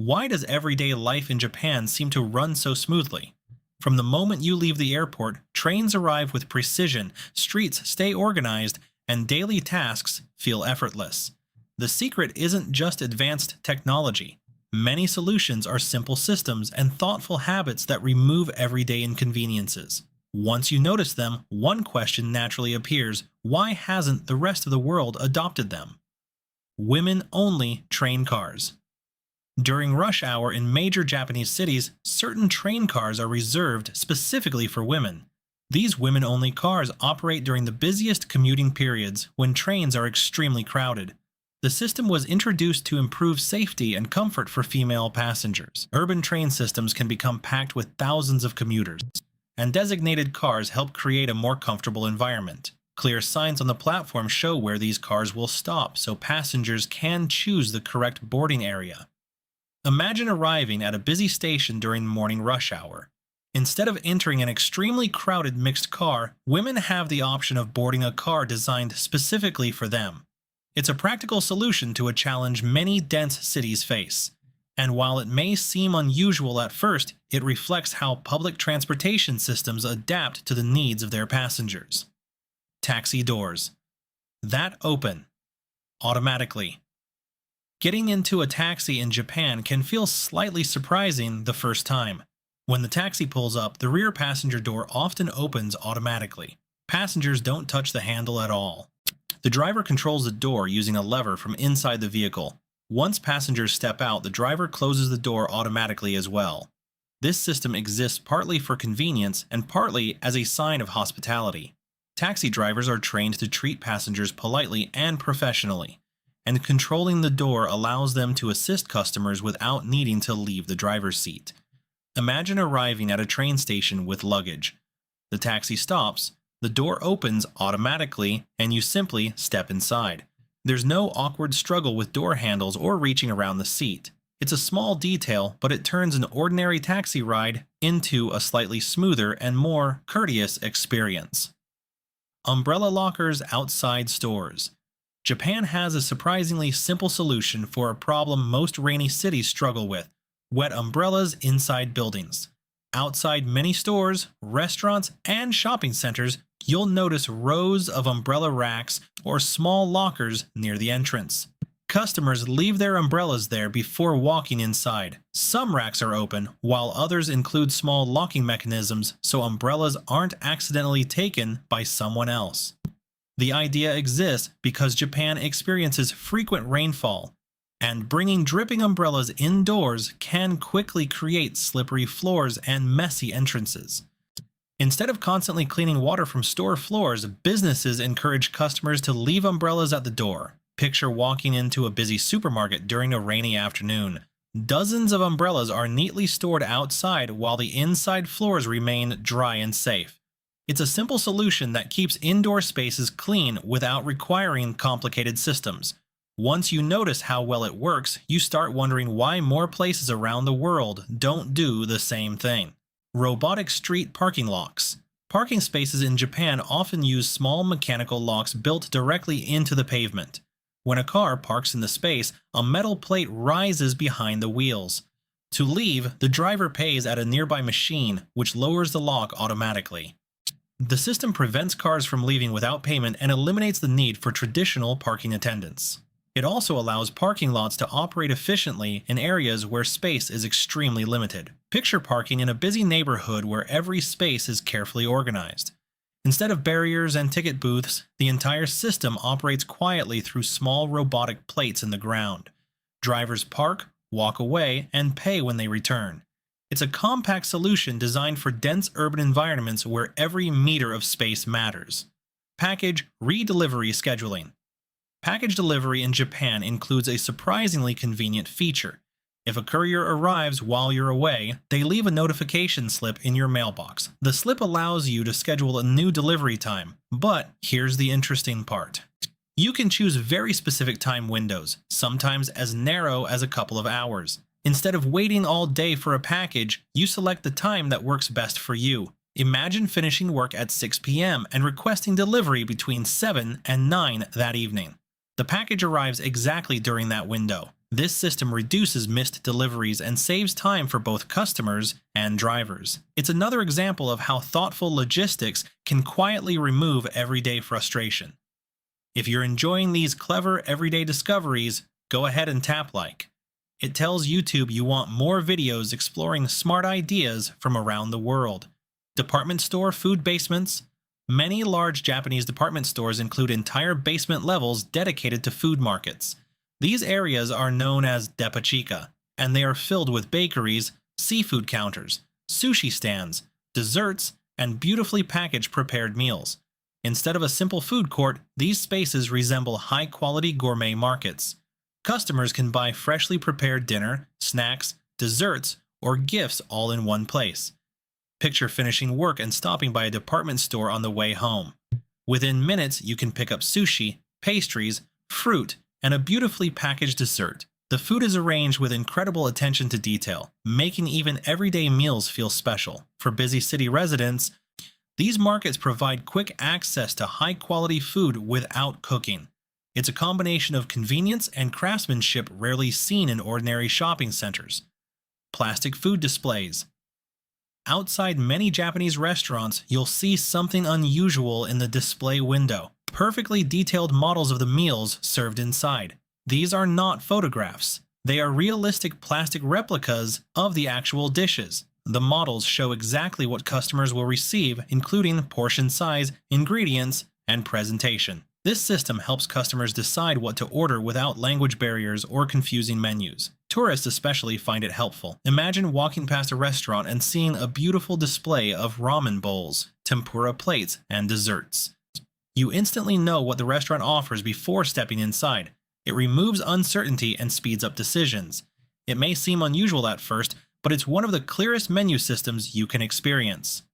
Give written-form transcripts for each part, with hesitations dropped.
Why does everyday life in Japan seem to run so smoothly? From the moment you leave the airport, trains arrive with precision, streets stay organized, and daily tasks feel effortless. The secret isn't just advanced technology. Many solutions are simple systems and thoughtful habits that remove everyday inconveniences. Once you notice them, one question naturally appears: why hasn't the rest of the world adopted them? Women-only train cars. During rush hour in major Japanese cities, certain train cars are reserved specifically for women. These women-only cars operate during the busiest commuting periods when trains are extremely crowded. The system was introduced to improve safety and comfort for female passengers. Urban train systems can become packed with thousands of commuters, and designated cars help create a more comfortable environment. Clear signs on the platform show where these cars will stop, so passengers can choose the correct boarding area. Imagine arriving at a busy station during morning rush hour. Instead of entering an extremely crowded mixed car, women have the option of boarding a car designed specifically for them. It's a practical solution to a challenge many dense cities face. And while it may seem unusual at first, it reflects how public transportation systems adapt to the needs of their passengers. Taxi doors that open automatically. Getting into a taxi in Japan can feel slightly surprising the first time. When the taxi pulls up, the rear passenger door often opens automatically. Passengers don't touch the handle at all. The driver controls the door using a lever from inside the vehicle. Once passengers step out, the driver closes the door automatically as well. This system exists partly for convenience and partly as a sign of hospitality. Taxi drivers are trained to treat passengers politely and professionally, and controlling the door allows them to assist customers without needing to leave the driver's seat. Imagine arriving at a train station with luggage. The taxi stops, the door opens automatically, and you simply step inside. There's no awkward struggle with door handles or reaching around the seat. It's a small detail, but it turns an ordinary taxi ride into a slightly smoother and more courteous experience. Umbrella lockers outside stores. Japan has a surprisingly simple solution for a problem most rainy cities struggle with: wet umbrellas inside buildings. Outside many stores, restaurants, and shopping centers, you'll notice rows of umbrella racks or small lockers near the entrance. Customers leave their umbrellas there before walking inside. Some racks are open, while others include small locking mechanisms so umbrellas aren't accidentally taken by someone else. The idea exists because Japan experiences frequent rainfall, and bringing dripping umbrellas indoors can quickly create slippery floors and messy entrances. Instead of constantly cleaning water from store floors, businesses encourage customers to leave umbrellas at the door. Picture walking into a busy supermarket during a rainy afternoon. Dozens of umbrellas are neatly stored outside while the inside floors remain dry and safe. It's a simple solution that keeps indoor spaces clean without requiring complicated systems. Once you notice how well it works, you start wondering why more places around the world don't do the same thing. Robotic street parking locks. Parking spaces in Japan often use small mechanical locks built directly into the pavement. When a car parks in the space, a metal plate rises behind the wheels. To leave, the driver pays at a nearby machine, which lowers the lock automatically. The system prevents cars from leaving without payment and eliminates the need for traditional parking attendants. It also allows parking lots to operate efficiently in areas where space is extremely limited. Picture parking in a busy neighborhood where every space is carefully organized. Instead of barriers and ticket booths, the entire system operates quietly through small robotic plates in the ground. Drivers park, walk away, and pay when they return. It's a compact solution designed for dense urban environments where every meter of space matters. Package redelivery scheduling. Package delivery in Japan includes a surprisingly convenient feature. If a courier arrives while you're away, they leave a notification slip in your mailbox. The slip allows you to schedule a new delivery time, but here's the interesting part. You can choose very specific time windows, sometimes as narrow as a couple of hours. Instead of waiting all day for a package, you select the time that works best for you. Imagine finishing work at 6 p.m. and requesting delivery between 7 and 9 that evening. The package arrives exactly during that window. This system reduces missed deliveries and saves time for both customers and drivers. It's another example of how thoughtful logistics can quietly remove everyday frustration. If you're enjoying these clever everyday discoveries, go ahead and tap like. It tells YouTube you want more videos exploring smart ideas from around the world. Department store food basements. Many large Japanese department stores include entire basement levels dedicated to food markets. These areas are known as depachika, and they are filled with bakeries, seafood counters, sushi stands, desserts, and beautifully packaged prepared meals. Instead of a simple food court, these spaces resemble high-quality gourmet markets. Customers can buy freshly prepared dinner, snacks, desserts, or gifts all in one place. Picture finishing work and stopping by a department store on the way home. Within minutes, you can pick up sushi, pastries, fruit, and a beautifully packaged dessert. The food is arranged with incredible attention to detail, making even everyday meals feel special. For busy city residents, these markets provide quick access to high-quality food without cooking. It's a combination of convenience and craftsmanship rarely seen in ordinary shopping centers. Plastic food displays. Outside many Japanese restaurants, you'll see something unusual in the display window. Perfectly detailed models of the meals served inside. These are not photographs. They are realistic plastic replicas of the actual dishes. The models show exactly what customers will receive, including portion size, ingredients, and presentation. This system helps customers decide what to order without language barriers or confusing menus. Tourists especially find it helpful. Imagine walking past a restaurant and seeing a beautiful display of ramen bowls, tempura plates, and desserts. You instantly know what the restaurant offers before stepping inside. It removes uncertainty and speeds up decisions. It may seem unusual at first, but it's one of the clearest menu systems you can experience.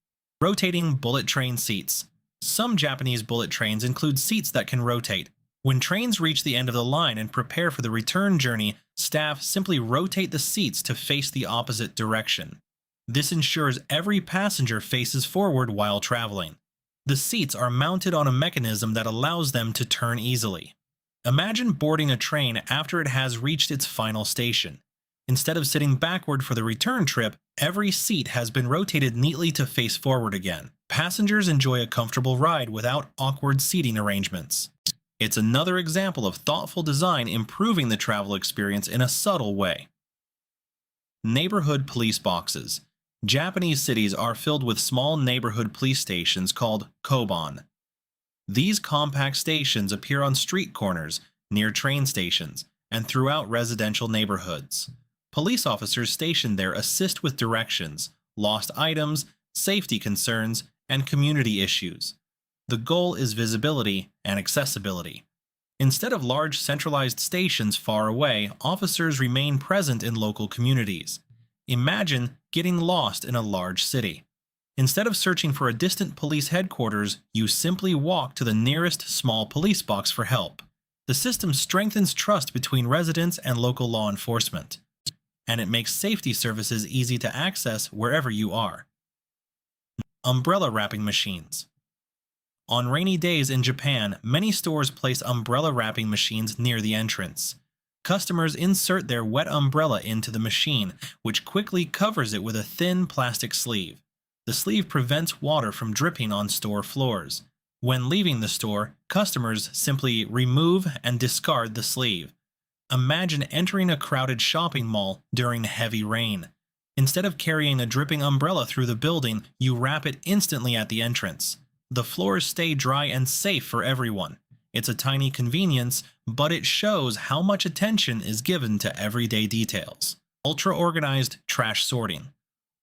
Rotating bullet train seats. Some Japanese bullet trains include seats that can rotate. When trains reach the end of the line and prepare for the return journey, staff simply rotate the seats to face the opposite direction. This ensures every passenger faces forward while traveling. The seats are mounted on a mechanism that allows them to turn easily. Imagine boarding a train after it has reached its final station. Instead of sitting backward for the return trip, every seat has been rotated neatly to face forward again. Passengers enjoy a comfortable ride without awkward seating arrangements. It's another example of thoughtful design improving the travel experience in a subtle way. Neighborhood police boxes. Japanese cities are filled with small neighborhood police stations called koban. These compact stations appear on street corners, near train stations, and throughout residential neighborhoods. Police officers stationed there assist with directions, lost items, safety concerns, and community issues. The goal is visibility and accessibility. Instead of large centralized stations far away, officers remain present in local communities. Imagine getting lost in a large city. Instead of searching for a distant police headquarters, you simply walk to the nearest small police box for help. The system strengthens trust between residents and local law enforcement, and it makes safety services easy to access wherever you are. Umbrella wrapping machines. On rainy days in Japan, many stores place umbrella wrapping machines near the entrance. Customers insert their wet umbrella into the machine, which quickly covers it with a thin plastic sleeve. The sleeve prevents water from dripping on store floors. When leaving the store, customers simply remove and discard the sleeve. Imagine entering a crowded shopping mall during heavy rain. Instead of carrying a dripping umbrella through the building, you wrap it instantly at the entrance. The floors stay dry and safe for everyone. It's a tiny convenience, but it shows how much attention is given to everyday details. Ultra-organized trash sorting.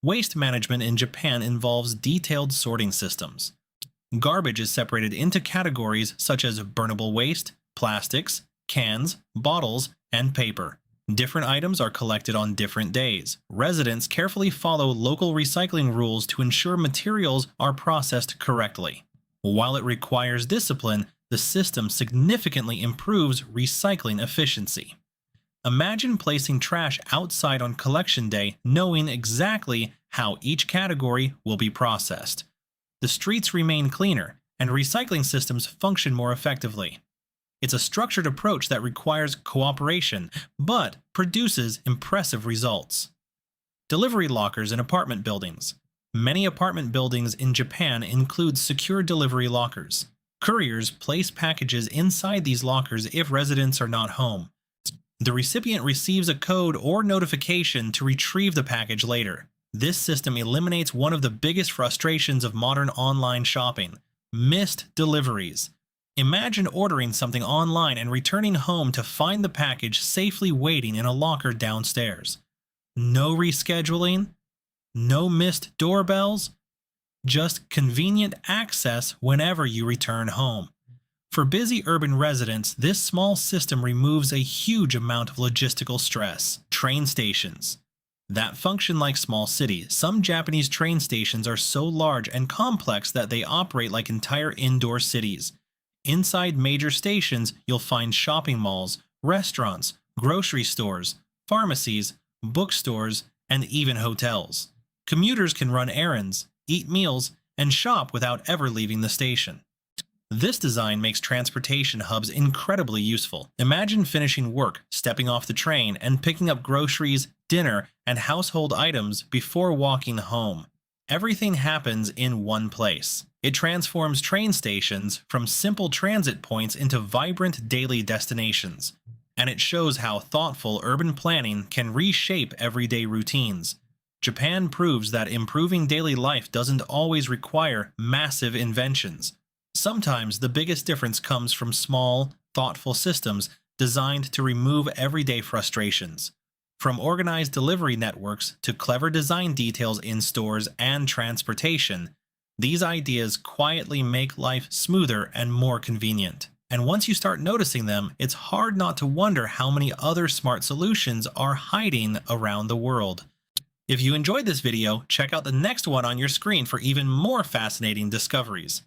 Waste management in Japan involves detailed sorting systems. Garbage is separated into categories such as burnable waste, plastics, cans, bottles, and paper. Different items are collected on different days. Residents carefully follow local recycling rules to ensure materials are processed correctly. While it requires discipline, the system significantly improves recycling efficiency. Imagine placing trash outside on collection day, knowing exactly how each category will be processed. The streets remain cleaner, and recycling systems function more effectively. It's a structured approach that requires cooperation, but produces impressive results. Delivery lockers in apartment buildings. Many apartment buildings in Japan include secure delivery lockers. Couriers place packages inside these lockers if residents are not home. The recipient receives a code or notification to retrieve the package later. This system eliminates one of the biggest frustrations of modern online shopping: missed deliveries. Imagine ordering something online and returning home to find the package safely waiting in a locker downstairs. No rescheduling, no missed doorbells, just convenient access whenever you return home. For busy urban residents, this small system removes a huge amount of logistical stress. Train stations that function like small cities. Some Japanese train stations are so large and complex that they operate like entire indoor cities. Inside major stations, you'll find shopping malls, restaurants, grocery stores, pharmacies, bookstores, and even hotels. Commuters can run errands, eat meals, and shop without ever leaving the station. This design makes transportation hubs incredibly useful. Imagine finishing work, stepping off the train, and picking up groceries, dinner, and household items before walking home. Everything happens in one place. It transforms train stations from simple transit points into vibrant daily destinations. And it shows how thoughtful urban planning can reshape everyday routines. Japan proves that improving daily life doesn't always require massive inventions. Sometimes the biggest difference comes from small, thoughtful systems designed to remove everyday frustrations. From organized delivery networks to clever design details in stores and transportation, these ideas quietly make life smoother and more convenient. And once you start noticing them, it's hard not to wonder how many other smart solutions are hiding around the world. If you enjoyed this video, check out the next one on your screen for even more fascinating discoveries.